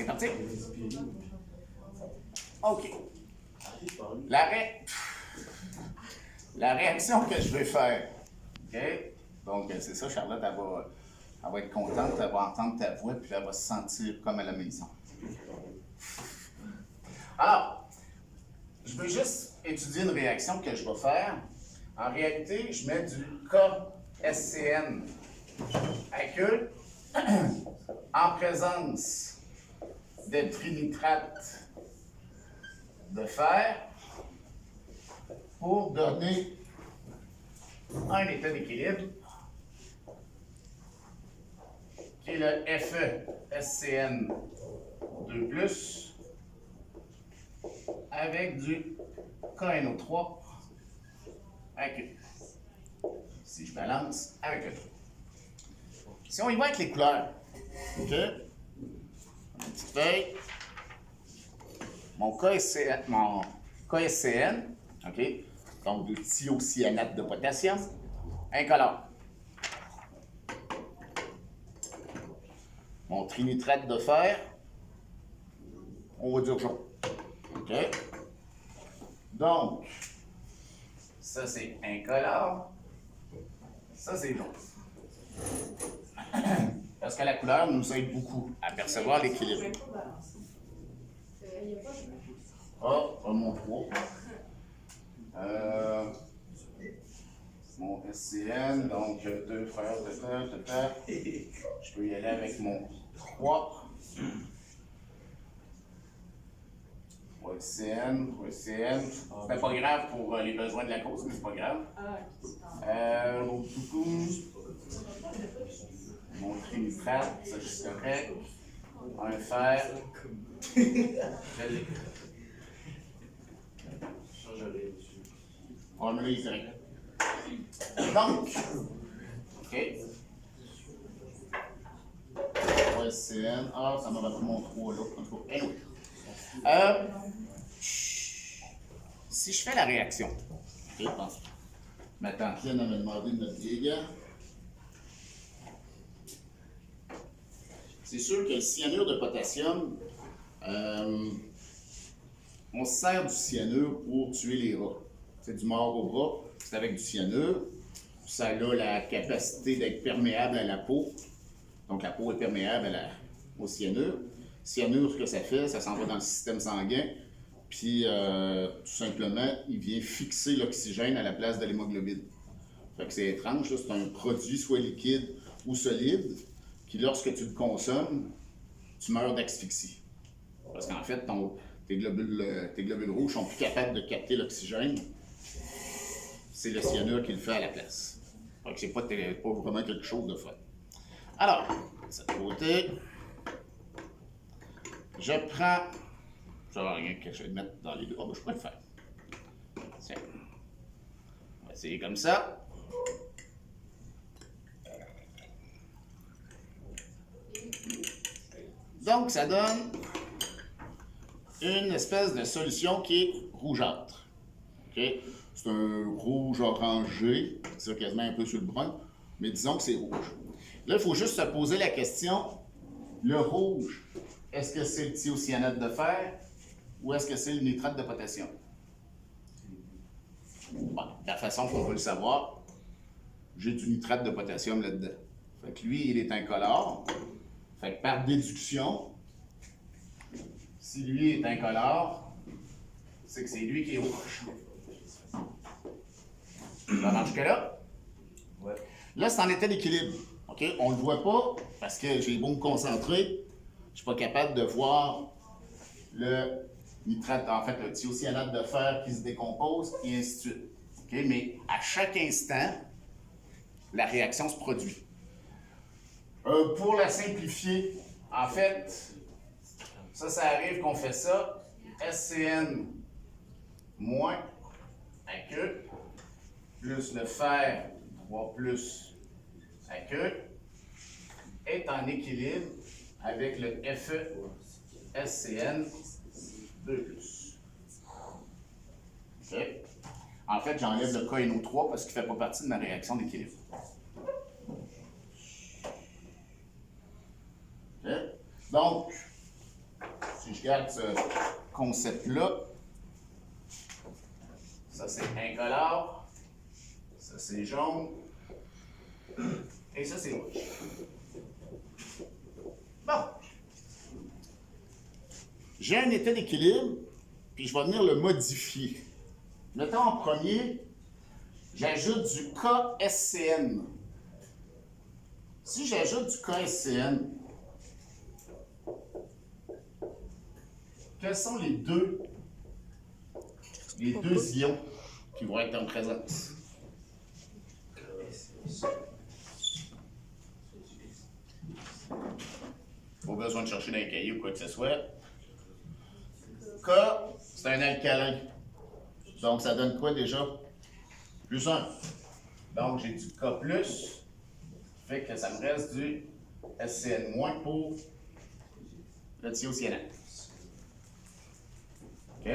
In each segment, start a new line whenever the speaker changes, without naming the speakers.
c'est parti. OK. La réaction que je vais faire, OK? Donc, c'est ça, Charlotte, elle va être contente, elle va entendre ta voix, puis elle va se sentir comme à la maison. Alors, je veux juste étudier une réaction que je vais faire. En réalité, je mets du KSCN aqueux en présence de trinitrate de fer pour donner un état d'équilibre qui est le FeSCN2+, avec du KNO3 aqueux. Si je balance avec le trou. Si on y va avec les couleurs, OK? Une petite feuille. Mon KSCN, OK? Donc du thiocyanate de potassium, incolore. Mon trinitrate de fer, on va dire jaune. OK? Donc, ça c'est incolore, ça c'est jaune. Parce que la couleur nous aide beaucoup à percevoir l'équilibre. Ah, mon 3. Mon SCN, donc 2 frères, je peux y aller avec mon 3. 3 SCN. C'est pas grave pour les besoins de la cause, mais c'est pas grave. Mon trinitrate, ça c'est correct. Un fer. On va le direct. Donc, OK. OSCN. Ah, ça m'a battu mon 3 là. Anyway. Si je fais la réaction, OK, pense. Ma tante Lynn m'a demandé de notre vieille. C'est sûr que le cyanure de potassium, on se sert du cyanure pour tuer les rats. C'est du mort au rat, c'est avec du cyanure. Ça a la capacité d'être perméable à la peau. Donc la peau est perméable au cyanure. Cyanure, ce que ça fait, ça s'en va dans le système sanguin. Puis tout simplement, il vient fixer l'oxygène à la place de l'hémoglobine. Fait que c'est étrange, c'est un produit soit liquide ou solide, qui lorsque tu le consommes, tu meurs d'asphyxie. Parce qu'en fait, tes globules rouges sont plus capables de capter l'oxygène. C'est le cyanure qui le fait à la place. Donc, c'est pas vraiment quelque chose de fun. Alors, de cette côté, je prends. Ça va rien que je vais le mettre dans les deux. Oh, ben, je pourrais le faire. Tiens. On va essayer comme ça. Donc, ça donne une espèce de solution qui est rougeâtre. Okay? C'est un rouge orangé, c'est quasiment un peu sur le brun, mais disons que c'est rouge. Là, il faut juste se poser la question, le rouge, est-ce que c'est le thiocyanate de fer ou est-ce que c'est le nitrate de potassium? Bon, la façon qu'on va le savoir, j'ai du nitrate de potassium là-dedans. Fait que lui, il est incolore. Fait que par déduction, si lui est incolore, c'est que c'est lui qui est rouge. Ça marche que là? Ouais. Là, c'est en état d'équilibre. OK? On ne le voit pas parce que j'ai beau me concentrer, je ne suis pas capable de voir le nitrate, en fait, le thiocyanate de fer qui se décompose et ainsi de suite. OK? Mais à chaque instant, la réaction se produit. Pour la simplifier, en fait, ça arrive qu'on fait ça. SCN moins aqueux plus le fer 3 plus aqueux est en équilibre avec le FeSCN 2+. OK? En fait, j'enlève le KNO3 parce qu'il ne fait pas partie de ma réaction d'équilibre. OK? Donc, Si je garde ce concept-là, ça c'est incolore, ça c'est jaune, et ça c'est rouge. Bon. J'ai un état d'équilibre, puis je vais venir le modifier. Mettons en premier, j'ajoute du KSCN. Si j'ajoute du KSCN, quels sont les deux ions qui vont être en présence? Pas besoin de chercher dans les cahiers ou quoi que ce soit. K, c'est un alcalin. Donc, ça donne quoi déjà? Plus 1. Donc, j'ai du K+, fait que ça me reste du SCN- pour le thiocyanate. OK?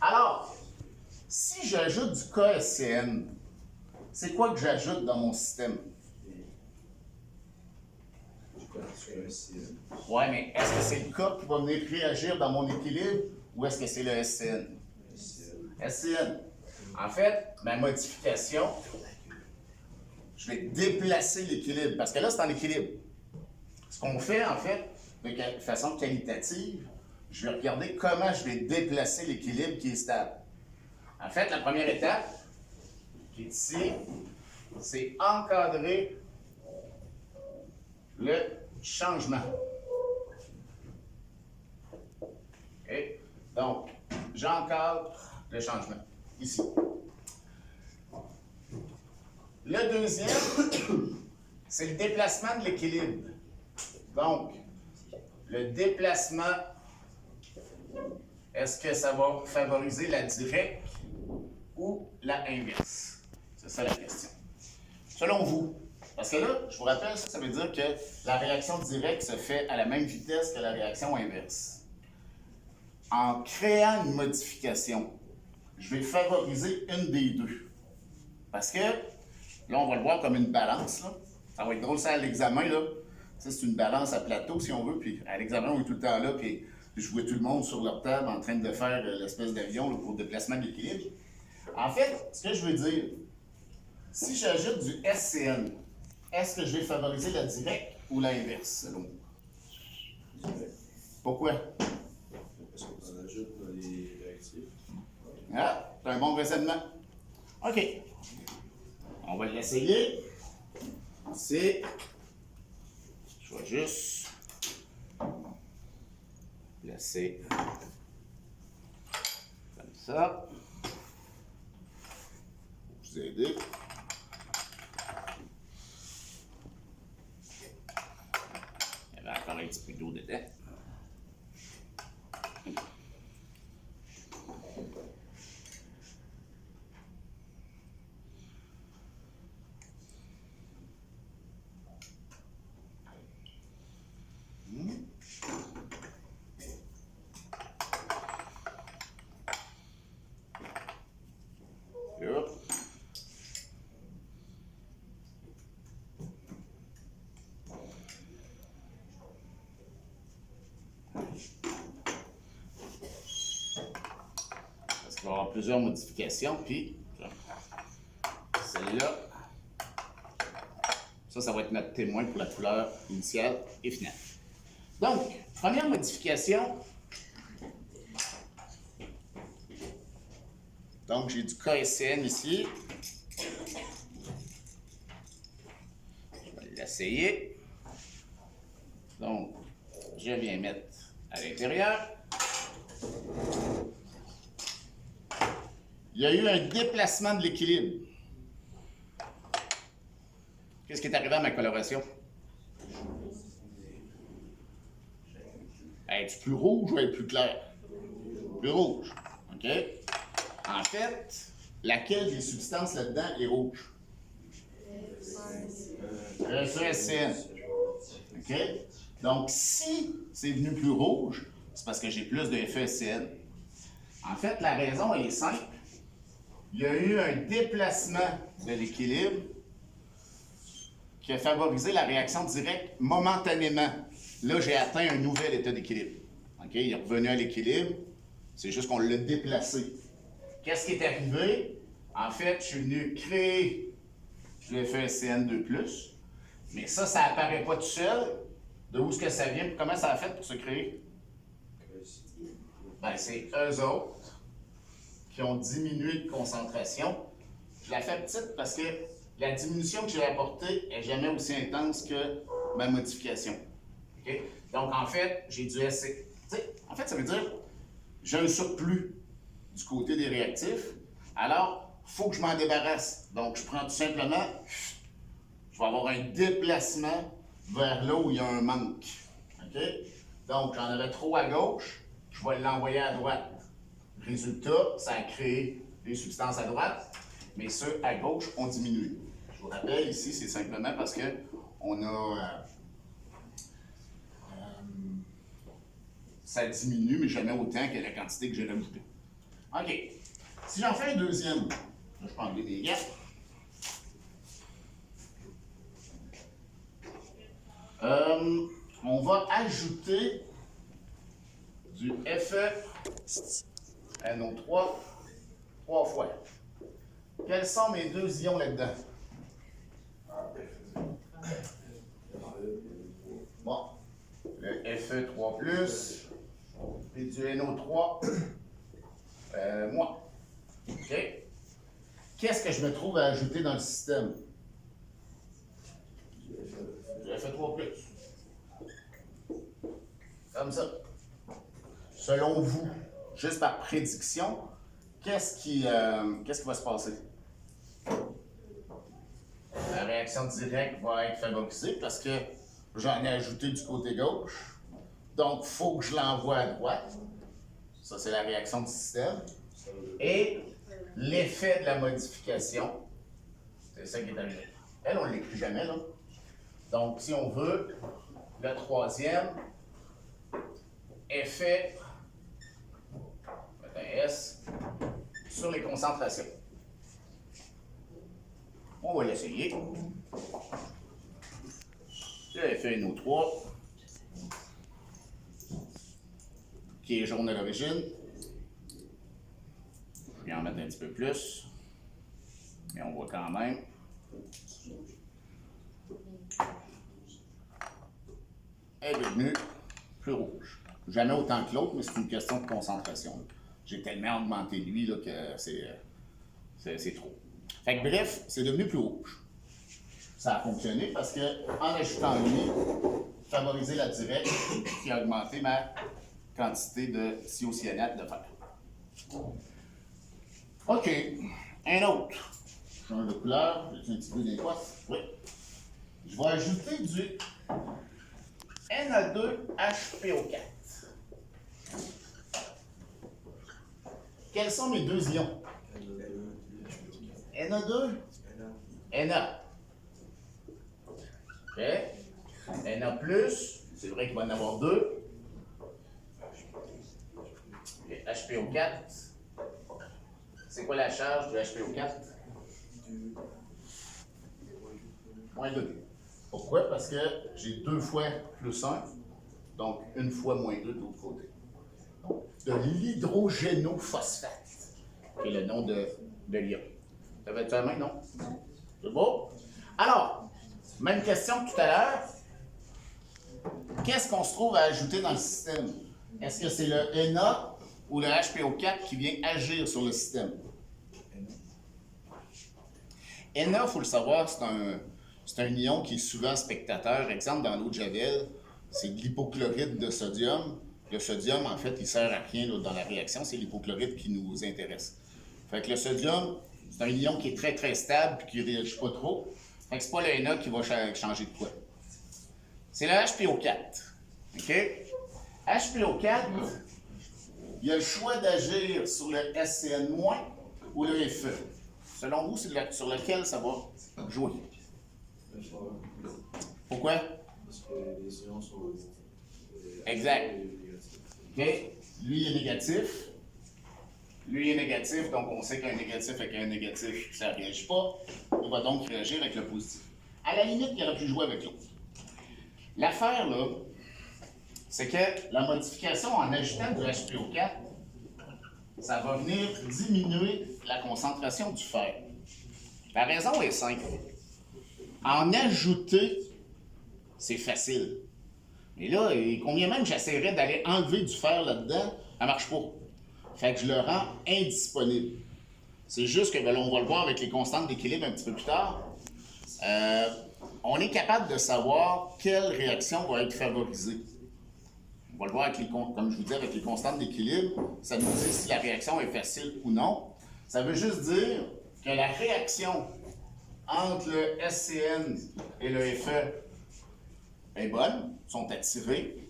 Alors, si j'ajoute du KSCN, c'est quoi que j'ajoute dans mon système? Ouais, mais est-ce que c'est le K qui va venir réagir dans mon équilibre ou est-ce que c'est le SCN? SCN. En fait, ma modification, je vais déplacer l'équilibre parce que là, c'est en équilibre. Ce qu'on fait, en fait, de façon qualitative, je vais regarder comment je vais déplacer l'équilibre qui est stable. En fait, la première étape, qui est ici, c'est encadrer le changement. OK? Donc, j'encadre le changement, ici. Le deuxième, c'est le déplacement de l'équilibre. Donc, le déplacement, est-ce que ça va favoriser la directe ou la inverse? C'est ça la question. Selon vous, parce que là, je vous rappelle, ça veut dire que la réaction directe se fait à la même vitesse que la réaction inverse. En créant une modification, je vais favoriser une des deux. Parce que, là, on va le voir comme une balance. Là. Ça va être drôle, ça, à l'examen. Là. Ça, c'est une balance à plateau, si on veut. Puis à l'examen, on est tout le temps là. Puis je vois tout le monde sur leur table en train de faire l'espèce d'avion pour le déplacement de l'équilibre. En fait, ce que je veux dire, si j'ajoute du SCN, est-ce que je vais favoriser la directe ou l'inverse, selon vous? Pourquoi?
Parce qu'on ajoute dans les réactifs.
Ah, c'est un bon raisonnement. OK. On va l'essayer. C'est... Je vais juste laisser comme ça. Pour vous aider. Il y avait encore un petit peu d'eau dedans. Hop. Parce qu'il va y avoir plusieurs modifications, puis celle-là, ça va être notre témoin pour la couleur initiale et finale. Donc, première modification. Donc, j'ai du KSCN ici. Je vais l'essayer. Donc, je viens mettre à l'intérieur. Il y a eu un déplacement de l'équilibre. Qu'est-ce qui est arrivé à ma coloration? Es-tu plus rouge ou es-tu plus clair? Plus rouge. OK? En fait, laquelle des substances là-dedans est rouge? Le SCN. OK? Donc, si c'est venu plus rouge, c'est parce que j'ai plus de FeSCN. En fait, la raison, elle est simple. Il y a eu un déplacement de l'équilibre qui a favorisé la réaction directe momentanément. Là, j'ai atteint un nouvel état d'équilibre. OK? Il est revenu à l'équilibre. C'est juste qu'on l'a déplacé. Qu'est-ce qui est arrivé? En fait, je suis venu créer l'effet CN2+, mais ça n'apparaît pas tout seul. De où est-ce que ça vient? Comment ça a fait pour se créer? Ben, c'est eux autres qui ont diminué de concentration. Je la fais petite parce que la diminution que j'ai apportée n'est jamais aussi intense que ma modification. Okay? Donc, en fait, j'ai dû essayer. En fait, ça veut dire j'ai un surplus du côté des réactifs. Alors, il faut que je m'en débarrasse. Donc, je prends tout simplement, je vais avoir un déplacement vers là où il y a un manque. Okay? Donc, j'en aurais trop à gauche, je vais l'envoyer à droite. Résultat, ça a créé des substances à droite, mais ceux à gauche ont diminué. Je vous rappelle, ici, c'est simplement parce qu'on a... ça diminue, mais jamais autant que la quantité que j'ai rajoutée. OK. Si j'en fais un deuxième, là, je peux enlever des gars. On va ajouter du FeNO3 3 fois. Quels sont mes deux ions là-dedans? Bon, le Fe3+, et du NO3 moins. OK? Qu'est-ce que je me trouve à ajouter dans le système? Du Fe3+. Comme ça. Selon vous, juste par prédiction, qu'est-ce qui va se passer? La réaction directe va être favorisée parce que j'en ai ajouté du côté gauche. Donc, il faut que je l'envoie à droite. Ça, c'est la réaction du système. Et l'effet de la modification, c'est ça qui est arrivé. Elle, on ne l'écrit jamais, là. Donc, si on veut, le troisième, effet, un S, sur les concentrations. On va l'essayer. L'effet NO3, qui est jaune à l'origine. Je vais en mettre un petit peu plus, mais on voit quand même. Elle est devenue plus rouge. Jamais autant que l'autre, mais c'est une question de concentration. J'ai tellement augmenté lui là, que c'est trop. Fait que bref, c'est devenu plus rouge. Ça a fonctionné parce que en ajoutant lui, favoriser la directe qui a augmenté ma quantité de thiocyanate de fer. OK. Un autre. Change de couleur. J'ai un petit peu d'écosse. Oui. Je vais ajouter du Na2HPO4. Quels sont mes deux ions? Na2? Na. OK. Na+, c'est vrai qu'il va en avoir deux. Okay. HPO4. C'est quoi la charge du HPO4? Moins 2. Pourquoi? Parce que j'ai 2 fois plus 1, donc 1 fois moins 2 de l'autre côté. Donc, de l'hydrogénophosphate, qui est le nom de l'ion. Ça va être la main, non? C'est beau? Alors, même question que tout à l'heure. Qu'est-ce qu'on se trouve à ajouter dans le système? Est-ce que c'est le Na ou le HPO4 qui vient agir sur le système? Na, il faut le savoir, c'est un ion qui est souvent spectateur. Exemple, dans l'eau de Javel, c'est de l'hypochlorite de sodium. Le sodium, en fait, il ne sert à rien là, dans la réaction, c'est l'hypochlorite qui nous intéresse. Fait que le sodium, c'est un ion qui est très, très stable et qui ne réagit pas trop. Fait que c'est pas le Na qui va changer de quoi. C'est le HPO4. OK? HPO4, il a le choix d'agir sur le SCN- ou le Fe. Selon vous, c'est sur lequel ça va jouer? Pourquoi?
Parce que les ions sont...
Exact. OK? Lui est négatif. Lui est négatif, donc on sait qu'un négatif avec un négatif, ça ne réagit pas. On va donc réagir avec le positif. À la limite, il aurait pu jouer avec l'autre. L'affaire, là, c'est que la modification en ajoutant du HPO4, ça va venir diminuer la concentration du fer. La raison est simple. En ajouter, c'est facile. Mais là, combien même j'essaierais d'aller enlever du fer là-dedans, ça ne marche pas. Fait que je le rends indisponible. C'est juste que, ben, on va le voir avec les constantes d'équilibre un petit peu plus tard. On est capable de savoir quelle réaction va être favorisée. On va le voir, avec comme je vous dis, avec les constantes d'équilibre. Ça nous dit si la réaction est facile ou non. Ça veut juste dire que la réaction entre le SCN et le Fe est bonne, sont attirés,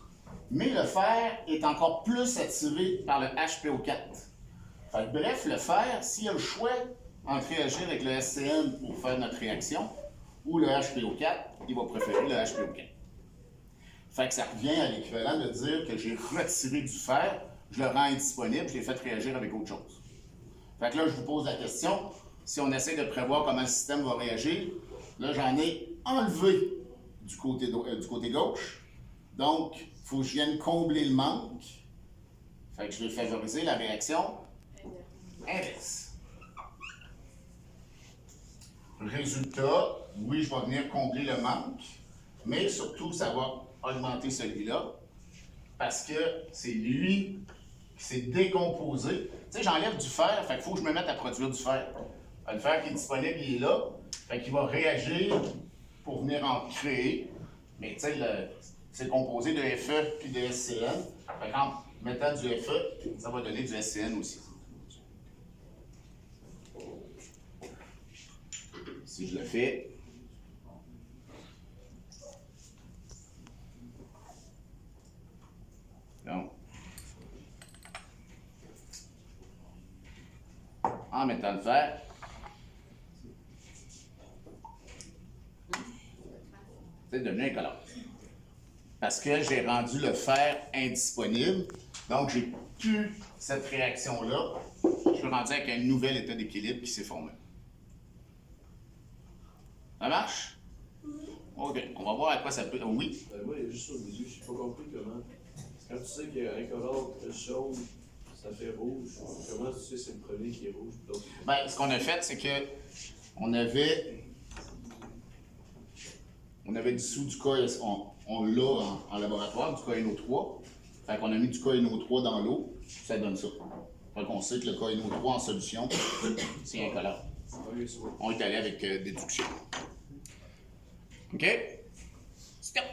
mais le fer est encore plus attiré par le HPO4. Fait que, bref, le fer, s'il a le choix entre réagir avec le SCN pour faire notre réaction ou le HPO4, il va préférer le HPO4. Fait que ça revient à l'équivalent de dire que j'ai retiré du fer, je le rends indisponible, je l'ai fait réagir avec autre chose. Fait que là, je vous pose la question, si on essaie de prévoir comment le système va réagir, là, j'en ai enlevé du côté gauche. Donc, il faut que je vienne combler le manque. Fait que je vais favoriser la réaction inverse. Résultat, oui, je vais venir combler le manque, mais surtout, ça va augmenter celui-là parce que c'est lui qui s'est décomposé. Tu sais, j'enlève du fer, fait qu'il faut que je me mette à produire du fer. Le fer qui est disponible, il est là, fait qu'il va réagir pour venir en créer. Mais tu sais, c'est composé de Fe puis de SCN. Fait qu'en mettant du Fe, ça va donner du SCN aussi. Si je le fais, donc, en mettant le fer, c'est devenu incolore. Parce que j'ai rendu le fer indisponible, donc j'ai plus cette réaction-là. Je suis rendu avec un nouvel état d'équilibre qui s'est formé. Ça marche? OK. On va voir à quoi ça peut. Oui?
Moi, il y a juste au milieu, je n'ai pas compris comment. Quand tu sais qu'il y a incolore, jaune, ça fait rouge. Comment tu sais c'est le premier qui est rouge?
Ben, ce qu'on a fait, c'est que on avait dissous du KS, on l'a en laboratoire, du KNO3. Fait qu'on a mis du KNO3 dans l'eau, ça donne ça. Fait qu'on sait que le KNO3 en solution, c'est incolore. On est allé avec déduction. OK? Stop!